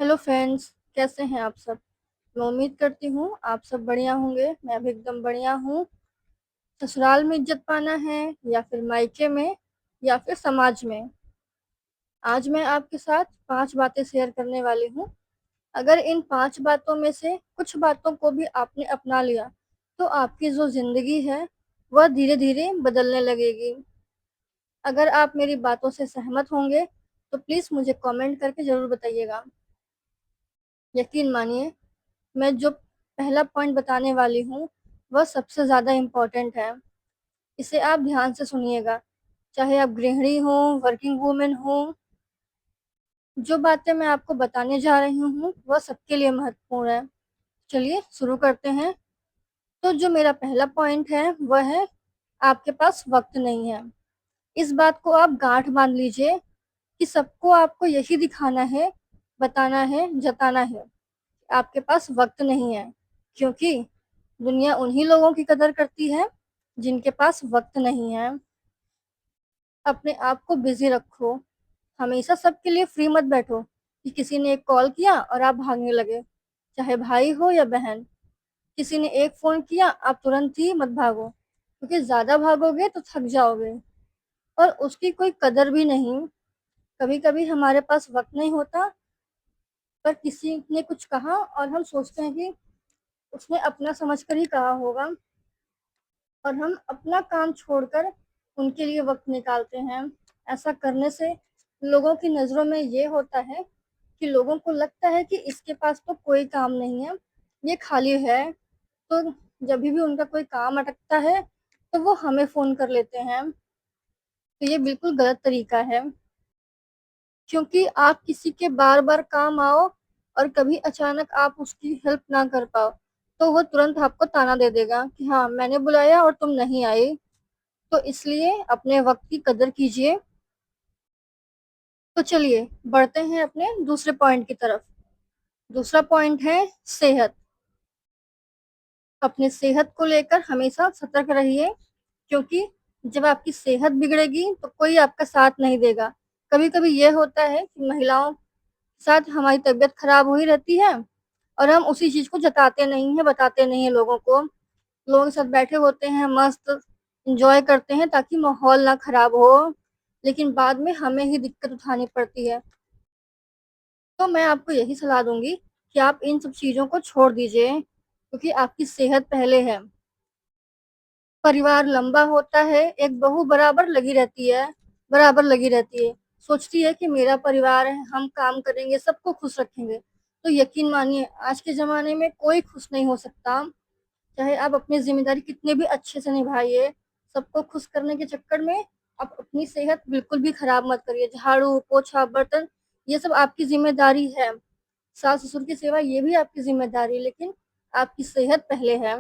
Hello friends, कैसे हैं आप सब। मैं उम्मीद करती हूँ आप सब बढ़िया होंगे। मैं भी एकदम बढ़िया हूँ। ससुराल में इज्जत पाना है या फिर मायके में या फिर समाज में। आज मैं आपके साथ 5 बातें शेयर करने वाली हूँ। अगर इन 5 बातों में से कुछ बातों को भी आपने अपना लिया तो आपकी जो ज़िंदगी है वह धीरे-धीरे बदलने लगेगी। अगर आप मेरी बातों से सहमत होंगे तो प्लीज़ मुझे कमेंट करके ज़रूर बताइएगा। यकीन मानिए, मैं जो पहला पॉइंट बताने वाली हूँ, वह सबसे ज़्यादा इम्पोर्टेंट है। इसे आप ध्यान से सुनिएगा, चाहे आप गृहिणी हो, वर्किंग वूमेन हो। जो बातें मैं आपको बताने जा रही हूँ, वह सबके लिए महत्वपूर्ण है। चलिए शुरू करते हैं। तो जो मेरा पहला पॉइंट है, वह है आपके पास वक़्त नहीं है। इस बात को आप गाँठ बाँध लीजिए कि सबको आपको यही दिखाना है, बताना है, जताना है। आपके पास वक़्त नहीं है, क्योंकि दुनिया उन्हीं लोगों की कदर करती है, जिनके पास वक़्त नहीं है। अपने आप को बिज़ी रखो, हमेशा सबके लिए फ्री मत बैठो कि किसी ने एक कॉल किया और आप भागने लगे, चाहे भाई हो या बहन। किसी ने एक फ़ोन किया, आप तुरंत ही मत भागो, क्योंकि ज़्यादा भागोगे तो थक जाओगे और उसकी कोई कदर भी नहीं। कभी-कभी हमारे पास वक़्त नहीं होता, पर किसी ने कुछ कहा और हम सोचते हैं कि उसने अपना समझकर ही कहा होगा और हम अपना काम छोड़कर उनके लिए वक़्त निकालते हैं। ऐसा करने से लोगों की नज़रों में ये होता है कि लोगों को लगता है कि इसके पास तो कोई काम नहीं है, ये खाली है। तो जभी भी उनका कोई काम अटकता है, तो वो हमें फ़ोन कर लेते हैं। तो ये बिल्कुल गलत तरीका है, क्योंकि आप किसी के बार-बार काम आओ और कभी अचानक आप उसकी हेल्प ना कर पाओ, तो वो तुरंत आपको ताना दे देगा कि हाँ, मैंने बुलाया और तुम नहीं आई। तो इसलिए अपने वक़्त की कदर कीजिए। तो चलिए बढ़ते हैं अपने दूसरे पॉइंट की तरफ। दूसरा पॉइंट है सेहत। अपनी सेहत को लेकर हमेशा सतर्क रहिए, क्योंकि जब आपकी सेहत बिगड़ेगी तो कोई आपका साथ नहीं देगा। कभी-कभी ये होता है कि महिलाओं के साथ हमारी तबीयत खराब हुई रहती है और हम उसी चीज़ को जताते नहीं हैं, बताते नहीं हैं लोगों को। लोगों के साथ बैठे होते हैं, मस्त एन्जॉय करते हैं ताकि माहौल ना खराब हो, लेकिन बाद में हमें ही दिक्कत उठानी पड़ती है। तो मैं आपको यही सलाह दूँगी कि आप इन सब चीज़ों को छोड़ दीजिए, क्योंकि आपकी सेहत पहले है। परिवार लंबा होता है, एक बहू बराबर लगी रहती है। सोचती है कि मेरा परिवार है, हम काम करेंगे, सबको खुश रखेंगे। तो यकीन मानिए, आज के ज़माने में कोई खुश नहीं हो सकता। चाहे आप अपनी ज़िम्मेदारी कितने भी अच्छे से निभाइए, सबको खुश करने के चक्कर में आप अपनी सेहत बिल्कुल भी खराब मत करिए। झाड़ू, पोछा, बर्तन, ये सब आपकी ज़िम्मेदारी है। सास-ससुर की सेवा ये भी आपकी ज़िम्मेदारी है, लेकिन आपकी सेहत पहले है।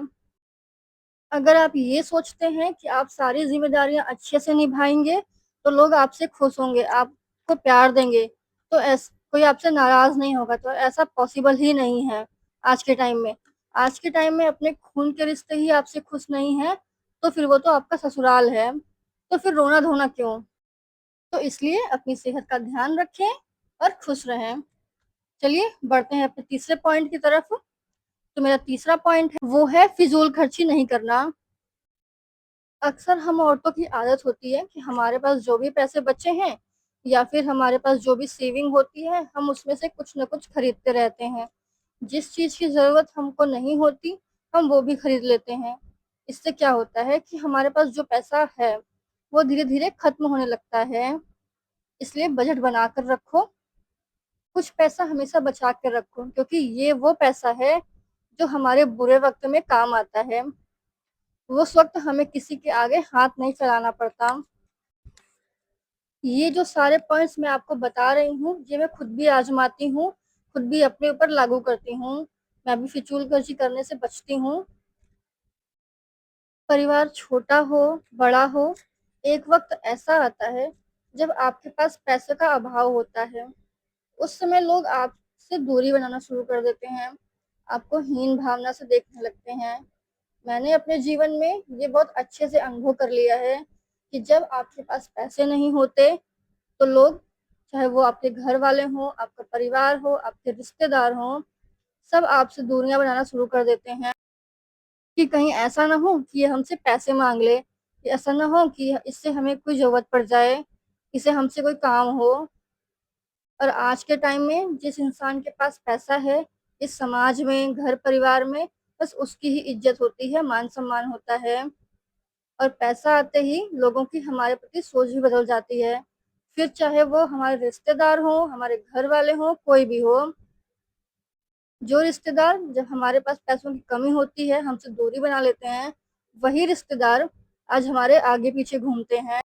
अगर आप ये सोचते हैं कि आप सारी ज़िम्मेदारियाँ अच्छे से निभाएँगे, तो लोग आपसे खुश होंगे, आपको प्यार देंगे, तो कोई आपसे नाराज़ नहीं होगा, तो ऐसा पॉसिबल ही नहीं है आज के टाइम में। आज के टाइम में अपने खून के रिश्ते ही आपसे खुश नहीं हैं, तो फिर वो तो आपका ससुराल है, तो फिर रोना-धोना क्यों? तो इसलिए अपनी सेहत का ध्यान रखें और खुश रहें। चलिए बढ़ते हैं अपने तीसरे पॉइंट की तरफ। तो मेरा तीसरा पॉइंट है, वो है फिज़ूल खर्ची नहीं करना। अक्सर हम औरतों की आदत होती है कि हमारे पास जो भी पैसे बचे हैं या फिर हमारे पास जो भी सेविंग होती है, हम उसमें से कुछ न कुछ खरीदते रहते हैं। जिस चीज़ की ज़रूरत हमको नहीं होती, हम वो भी खरीद लेते हैं। इससे क्या होता है कि हमारे पास जो पैसा है, वो धीरे-धीरे खत्म होने लगता है। इसलिए बजट बनाकर रखो, कुछ पैसा हमेशा बचा के रखो, क्योंकि ये वो पैसा है, जो हमारे बुरे वक़्त में काम आता है। उस वक़्त हमें किसी के आगे हाथ नहीं फैलाना पड़ता। ये जो सारे पॉइंट्स मैं आपको बता रही हूँ, ये मैं खुद भी आज़माती हूँ, खुद भी अपने ऊपर लागू करती हूँ। मैं भी फिज़ूलखर्ची करने से बचती हूँ। परिवार छोटा हो, बड़ा हो, एक वक़्त ऐसा आता है जब आपके पास पैसे का अभाव होता है। उस समय लोग आपसे दूरी बनाना शुरू कर देते हैं, आपको हीन भावना से देखने लगते हैं। मैंने अपने जीवन में ये बहुत अच्छे से अनुभव कर लिया है कि जब आपके पास पैसे नहीं होते, तो लोग चाहे वो आपके घर वाले हों, आपका परिवार हो, आपके रिश्तेदार हों, सब आपसे दूरियाँ बनाना शुरू कर देते हैं कि कहीं ऐसा ना हो कि ये हमसे पैसे माँग ले, कि ऐसा ना हो कि इससे हमें कोई ज़रूरत पड़ जाए, इसे हमसे कोई काम हो। और आज के टाइम में जिस इंसान के पास पैसा है, इस समाज में, घर परिवार में, बस उसकी ही इज़्ज़त होती है, मान-सम्मान होता है। और पैसा आते ही लोगों की हमारे प्रति सोच भी बदल जाती है। फिर चाहे वो हमारे रिश्तेदार हों, हमारे घर वाले हों, कोई भी हो। जो रिश्तेदार जब हमारे पास पैसों की कमी होती है, हमसे दूरी बना लेते हैं, वही रिश्तेदार आज हमारे आगे-पीछे घूमते हैं।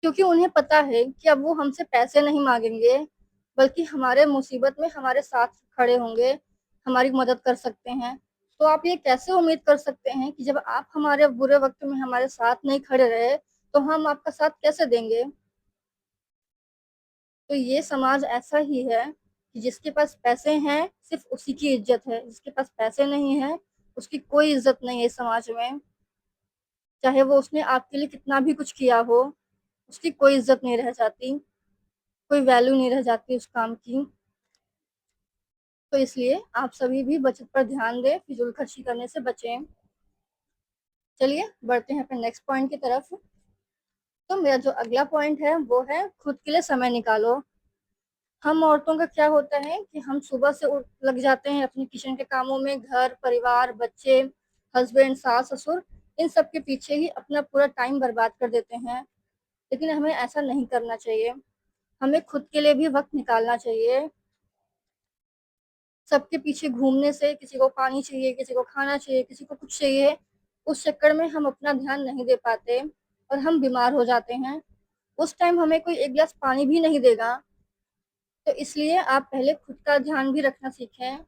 क्योंकि उन्हें पता है कि अब वो हमसे पैसे नहीं माँगेंगे, बल्कि हमारे मुसीबत में हमारे साथ खड़े होंगे, हमारी मदद कर सकते हैं। तो आप ये कैसे उम्मीद कर सकते हैं कि जब आप हमारे बुरे वक़्त में हमारे साथ नहीं खड़े रहे, तो हम आपका साथ कैसे देंगे? तो ये समाज ऐसा ही है कि जिसके पास पैसे हैं, सिर्फ़ उसी की इज़्ज़त है, जिसके पास पैसे नहीं हैं, उसकी कोई इज़्ज़त नहीं है इस समाज में। चाहे वो उसने आपके लिए कितना भी कुछ किया हो, उसकी कोई इज़्ज़त नहीं रह जाती। कोई वैल्यू नहीं रह जाती उस काम की। तो इसलिए आप सभी भी बचत पर ध्यान दें, फिज़ूल खर्ची करने से बचें। चलिए बढ़ते हैं अपने नेक्स्ट पॉइंट की तरफ। तो मेरा जो अगला पॉइंट है वो है खुद के लिए समय निकालो। हम औरतों का क्या होता है कि हम सुबह से उठ लग जाते हैं अपने किचन के कामों में, घर, परिवार, बच्चे, हस्बैंड, सास-ससुर, इन सब के पीछे ही अपना पूरा टाइम बर्बाद कर देते हैं। लेकिन हमें ऐसा नहीं करना चाहिए। हमें खुद के लिए भी वक़्त निकालना चाहिए। सबके पीछे घूमने से किसी को पानी चाहिए, किसी को खाना चाहिए, किसी को कुछ चाहिए, उस चक्कर में हम अपना ध्यान नहीं दे पाते और हम बीमार हो जाते हैं। उस टाइम हमें कोई 1 ग्लास पानी भी नहीं देगा, तो इसलिए आप पहले खुद का ध्यान भी रखना सीखें।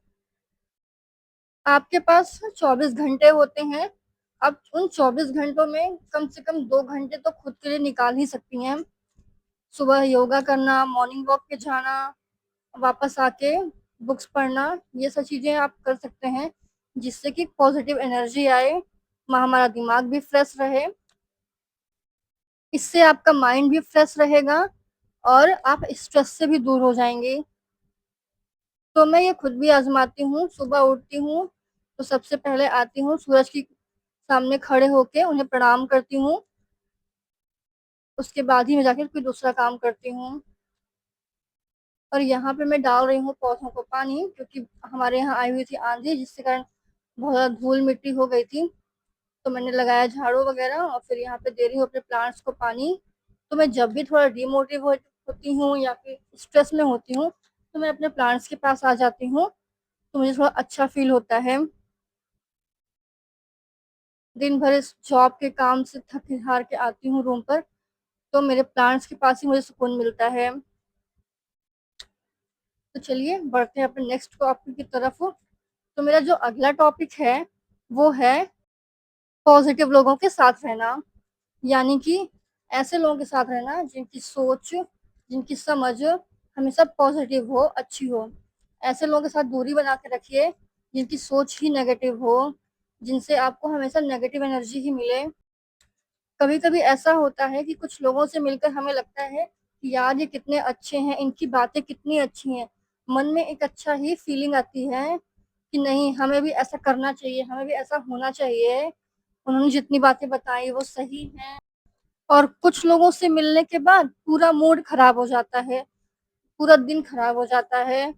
आपके पास 24 घंटे होते हैं, आप उन 24 घंटों में कम से कम 2 घंटे तो खुद के लिए निकाल ही सकती हैं। सुबह योगा करना, मॉर्निंग वॉक पे जाना, वापस आके बुक्स पढ़ना, ये सब चीज़ें आप कर सकते हैं, जिससे कि पॉज़िटिव एनर्जी आए, हमारा दिमाग भी फ्रेश रहे। इससे आपका माइंड भी फ्रेश रहेगा और आप स्ट्रेस से भी दूर हो जाएँगे। तो मैं ये खुद भी आज़माती हूँ, सुबह उठती हूँ, तो सबसे पहले आती हूँ, सूरज की सामने खड़े होके उन्हें प्रणाम करती हूँ, उसके बाद ही मैं जाके कोई दूसरा काम करती हूँ। और यहाँ पे मैं डाल रही हूँ पौधों को पानी, क्योंकि हमारे यहाँ आई हुई थी आँधी, जिसके कारण बहुत ज़्यादा धूल-मिट्टी हो गई थी। तो मैंने लगाया झाड़ू वगैरह और फिर यहाँ पे दे रही हूँ अपने प्लांट्स को पानी। तो मैं जब भी थोड़ा डिमोटिवेट होती हूँ या फिर स्ट्रेस में होती हूँ, तो मैं अपने प्लांट्स के पास आ जाती हूँ, तो मुझे थोड़ा अच्छा फ़ील होता है। दिन भर इस जॉब के काम से थक-हार के आती हूँ रूम पर, तो मेरे प्लांट्स के पास ही मुझे सुकून मिलता है। तो चलिए बढ़ते हैं अपने नेक्स्ट टॉपिक की तरफ। तो मेरा जो अगला टॉपिक है, वो है पॉज़िटिव लोगों के साथ रहना। यानी कि ऐसे लोगों के साथ रहना जिनकी सोच, जिनकी समझ हमेशा पॉज़िटिव हो, अच्छी हो। ऐसे लोगों के साथ दूरी बना के रखिए, जिनकी सोच ही नेगेटिव हो, जिनसे आपको हमेशा नेगेटिव एनर्जी ही मिले। कभी-कभी ऐसा होता है कि कुछ लोगों से मिलकर हमें लगता है कि यार ये कितने अच्छे हैं, इनकी बातें कितनी अच्छी हैं। मन में एक अच्छा ही फीलिंग आती है कि नहीं, हमें भी ऐसा करना चाहिए, हमें भी ऐसा होना चाहिए। उन्होंने जितनी बातें बताई वो सही हैं। और कुछ लोगों से मिलने के बाद पूरा मूड खराब हो जाता है, पूरा दिन खराब हो जाता है।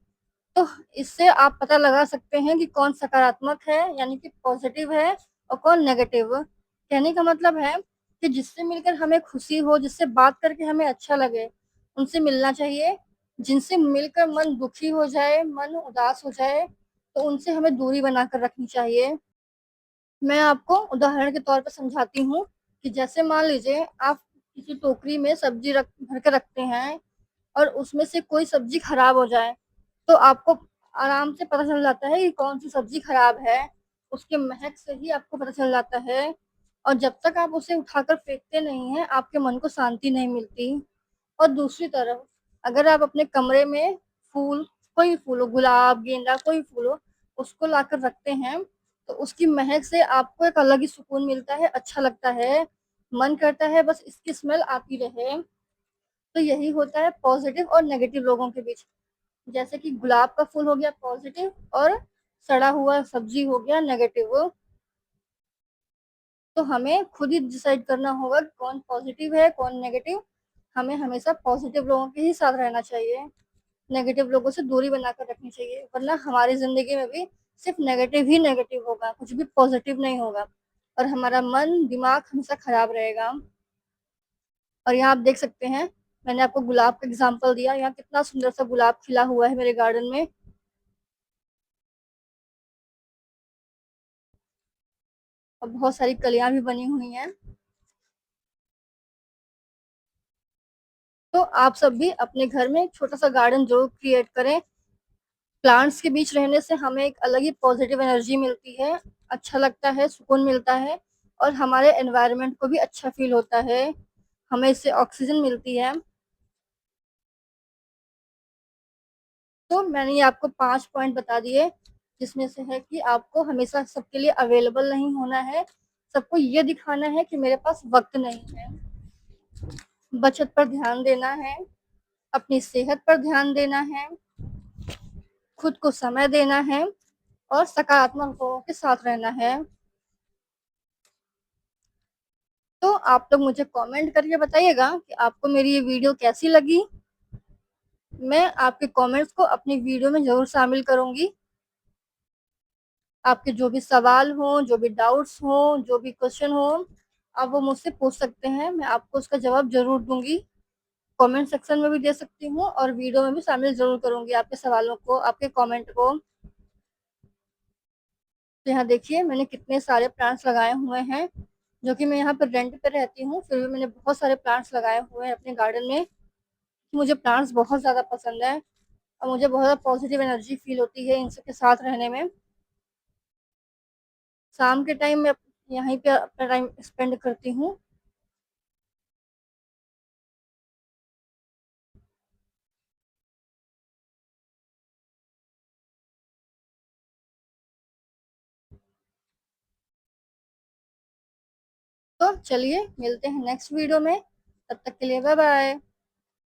तो इससे आप पता लगा सकते हैं कि कौन सकारात्मक है, यानी कि पॉज़िटिव है, और कौन नेगेटिव। कहने का मतलब है कि जिससे मिलकर हमें खुशी हो, जिससे बात करके हमें अच्छा लगे, उनसे मिलना चाहिए। जिनसे मिलकर मन दुखी हो जाए, मन उदास हो जाए, तो उनसे हमें दूरी बनाकर रखनी चाहिए। मैं आपको उदाहरण के तौर पे समझाती हूँ कि जैसे मान लीजिए आप किसी टोकरी में सब्ज़ी रख भर के रखते हैं और उसमें से कोई सब्ज़ी खराब हो जाए, तो आपको आराम से पता चल जाता है कि कौन-सी सब्ज़ी खराब है। उसके महक से ही आपको पता चल जाता है, और जब तक आप उसे उठाकर फेंकते नहीं हैं, आपके मन को शांति नहीं मिलती। और दूसरी तरफ अगर आप अपने कमरे में फूल, कोई फूल हो, गुलाब, गेंदा, कोई फूल हो, उसको लाकर रखते हैं, तो उसकी महक से आपको एक अलग ही सुकून मिलता है, अच्छा लगता है। मन करता है बस इसकी स्मेल आती रहे। तो यही होता है पॉजिटिव और नेगेटिव लोगों के बीच। जैसे कि गुलाब का फूल हो गया पॉजिटिव और सड़ा हुआ सब्जी हो गया नेगेटिव। तो हमें खुद ही डिसाइड करना होगा कौन पॉजिटिव है कौन नेगेटिव। हमें हमेशा पॉजिटिव लोगों के ही साथ रहना चाहिए, नेगेटिव लोगों से दूरी बनाकर रखनी चाहिए, वरना हमारी जिंदगी में भी सिर्फ नेगेटिव ही नेगेटिव होगा, कुछ भी पॉजिटिव नहीं होगा और हमारा मन दिमाग हमेशा खराब रहेगा। और यहाँ आप देख सकते हैं, मैंने आपको गुलाब का एग्जाम्पल दिया, यहाँ कितना सुंदर सा गुलाब खिला हुआ है मेरे गार्डन में। और बहुत सारी कलियां भी बनी हुई हैं। तो आप सब भी अपने घर में एक छोटा सा गार्डन जरूर क्रिएट करें। प्लांट्स के बीच रहने से हमें एक अलग ही पॉजिटिव एनर्जी मिलती है, अच्छा लगता है, सुकून मिलता है और हमारे एनवायरनमेंट को भी अच्छा फील होता है, हमें इससे ऑक्सीजन मिलती है। तो मैंने ये आपको 5 पॉइंट बता दिए, जिसमें से है कि आपको हमेशा सबके लिए अवेलेबल नहीं होना है, सबको ये दिखाना है कि मेरे पास वक्त नहीं है, बचत पर ध्यान देना है, अपनी सेहत पर ध्यान देना है, खुद को समय देना है और सकारात्मक लोगों के साथ रहना है। तो आप लोग मुझे कमेंट करके बताइएगा कि आपको मेरी ये वीडियो कैसी लगी। मैं आपके कमेंट्स को अपनी वीडियो में ज़रूर शामिल करूँगी। आपके जो भी सवाल हों, जो भी डाउट्स हों, जो भी क्वेश्चन हो, आप वो मुझसे पूछ सकते हैं, मैं आपको उसका जवाब ज़रूर दूँगी। कमेंट सेक्शन में भी दे सकती हूँ और वीडियो में भी शामिल ज़रूर करूँगी आपके सवालों को, आपके कमेंट को। तो यहाँ देखिए मैंने कितने सारे प्लांट्स लगाए हुए हैं, जो कि मैं यहाँ पर रेंट पे रहती हूँ, फिर भी मैंने बहुत सारे प्लांट्स लगाए हुए हैं अपने गार्डन में। मुझे प्लांट्स बहुत ज़्यादा पसंद है और मुझे बहुत ज़्यादा पॉजिटिव एनर्जी फील होती है इन सब के साथ रहने में। शाम के टाइम में यहीं पे अपना टाइम स्पेंड करती हूँ। तो चलिए मिलते हैं नेक्स्ट वीडियो में, तब तक के लिए बाय बाय।